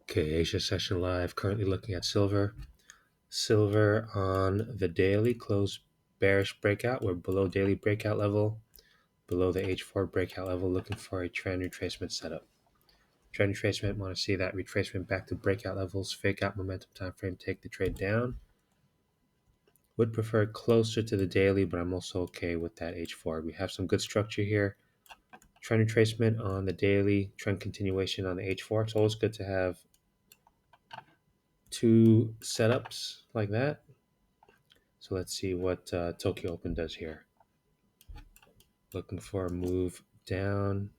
Okay, Asia session live. Currently looking at silver. Silver on the daily close bearish breakout. We're below daily breakout level, below the H4 breakout level, looking for a trend retracement setup. Trend retracement, want to see that retracement back to breakout levels, fake out momentum time frame, take the trade down. Would prefer closer to the daily, but I'm also okay with that H4. We have some good structure here. Trend retracement on the daily, trend continuation on the H4. It's always good to have two setups like that. So let's see what Tokyo Open does here. Looking for a move down.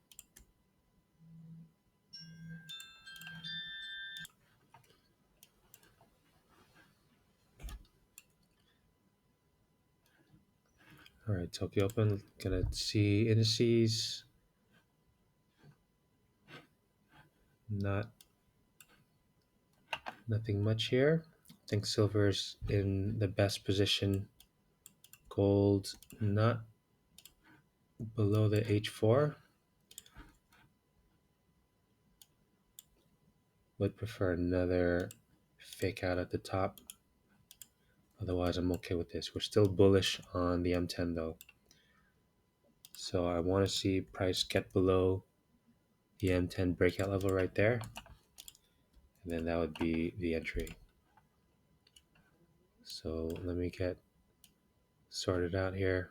All right, Tokyo Open, gonna see indices. Nothing much here. I think silver's in the best position. Gold not below the H4. Would prefer another fake out at the top. Otherwise, I'm okay with this. We're still bullish on the M10 though. So I want to see price get below the M10 breakout level right there. And then that would be the entry. So let me get sorted out here.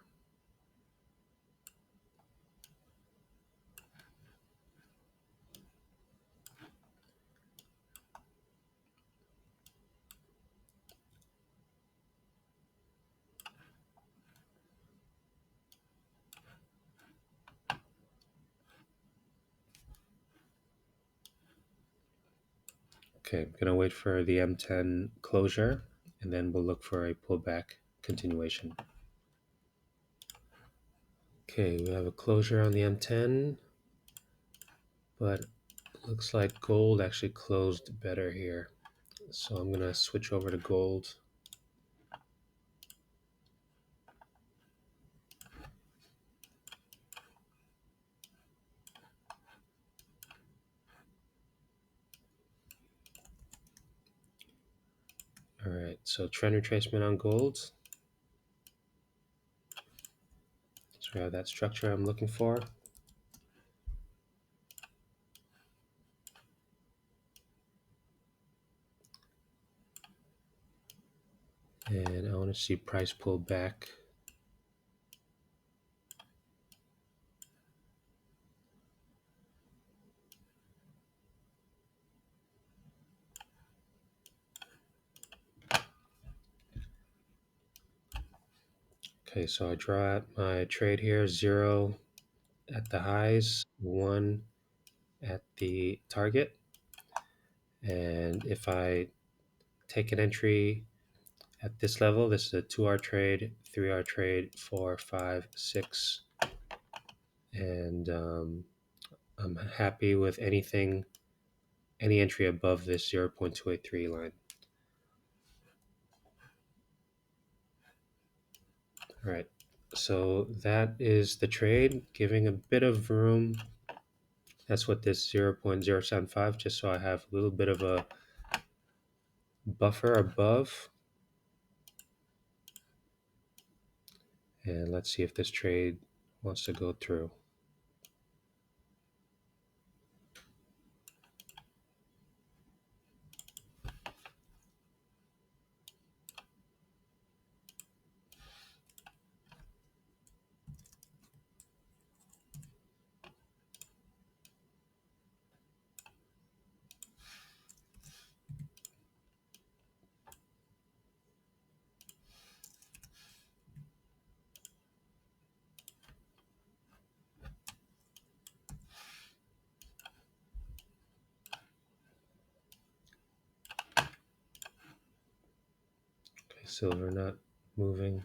Okay, I'm gonna wait for the M10 closure and then we'll look for a pullback continuation. Okay, we have a closure on the M10, but looks like gold actually closed better here. So I'm gonna switch over to gold. All right, so trend retracement on gold. So we have that structure I'm looking for. And I want to see price pull back. Okay, so I draw out my trade here, 0 at the highs, 1 at the target. And if I take an entry at this level, this is a 2-hour trade, 3-hour trade, 4, 5, 6. And I'm happy with any entry above this 0.283 line. All right, so that is the trade, giving a bit of room. That's what this 0.075, just so I have a little bit of a buffer above. And let's see if this trade wants to go through. Okay, silver not moving.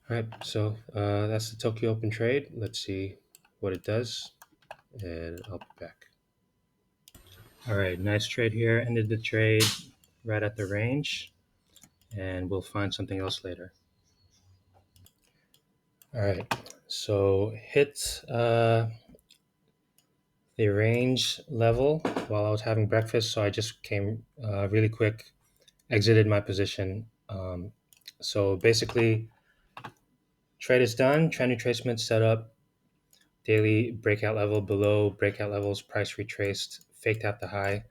All right, so that's the Tokyo Open trade. Let's see what it does, and I'll be back. All right, nice trade here. Ended the trade right at the range, and we'll find something else later. All right, so hit the a range level while I was having breakfast, so I just came really quick, exited my position. So basically, trade is done, trend retracement set up, daily breakout level below breakout levels, price retraced, faked out the high,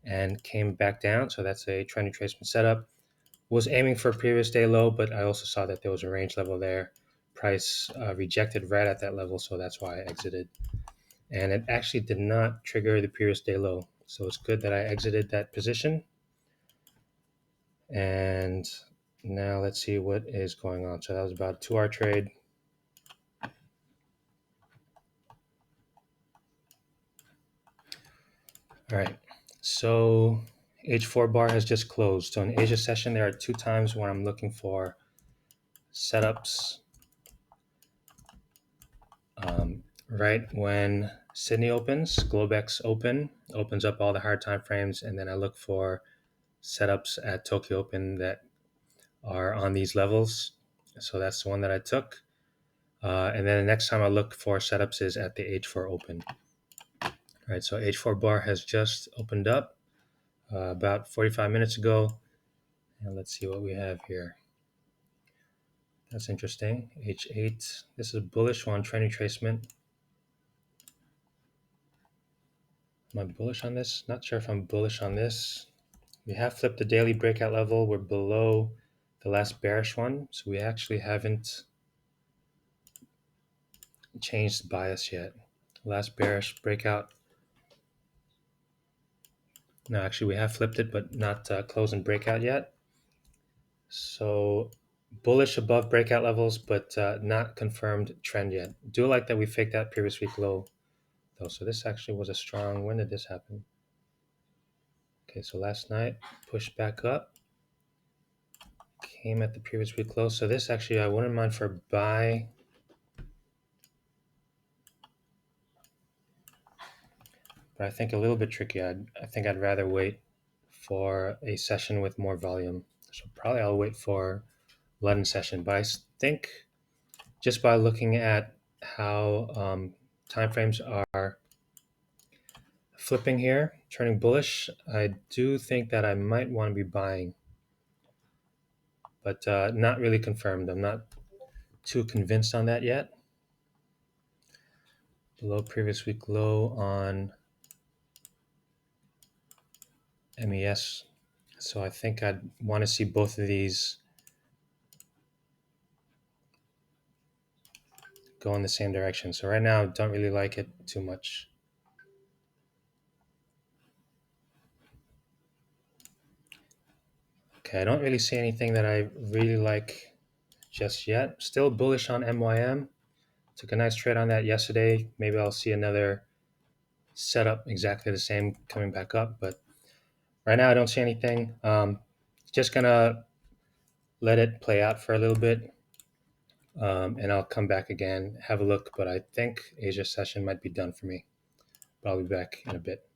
and came back down. So that's a trend retracement setup. Was aiming for previous day low, but I also saw that there was a range level there. Price rejected right at that level, so that's why I exited. And it actually did not trigger the previous day low. So it's good that I exited that position. And now let's see what is going on. So that was about a 2-hour trade. All right. So H4 bar has just closed. So in Asia session, there are 2 times when I'm looking for setups. Right when Sydney opens, Globex opens up all the hard time frames, and then I look for setups at Tokyo Open that are on these levels. So that's the one that I took. And then the next time I look for setups is at the H4 Open. All right, so H4 bar has just opened up about 45 minutes ago. And let's see what we have here. That's interesting. H8. This is a bullish one, trend retracement. Am I bullish on this? Not sure if I'm bullish on this. We have flipped the daily breakout level. We're below the last bearish one. So we actually haven't changed bias yet. Last bearish breakout. No, actually we have flipped it, but not close and breakout yet. So bullish above breakout levels, but not confirmed trend yet. Do like that we faked that previous week low though. So this actually was a strong, when did this happen? Okay, so last night, pushed back up, came at the previous week low. So this actually, I wouldn't mind for buy. But I think a little bit tricky. I think I'd rather wait for a session with more volume. So probably I'll wait for London session. But I think just by looking at how timeframes are flipping here, turning bullish, I do think that I might want to be buying, but not really confirmed. I'm not too convinced on that yet. Below previous week low on MES. So I think I'd want to see both of these go in the same direction. So right now, don't really like it too much. Okay, I don't really see anything that I really like just yet. Still bullish on MYM. Took a nice trade on that yesterday. Maybe I'll see another setup exactly the same coming back up. But right now, I don't see anything. Just gonna let it play out for a little bit. And I'll come back again, have a look. But I think Asia session might be done for me. But I'll be back in a bit.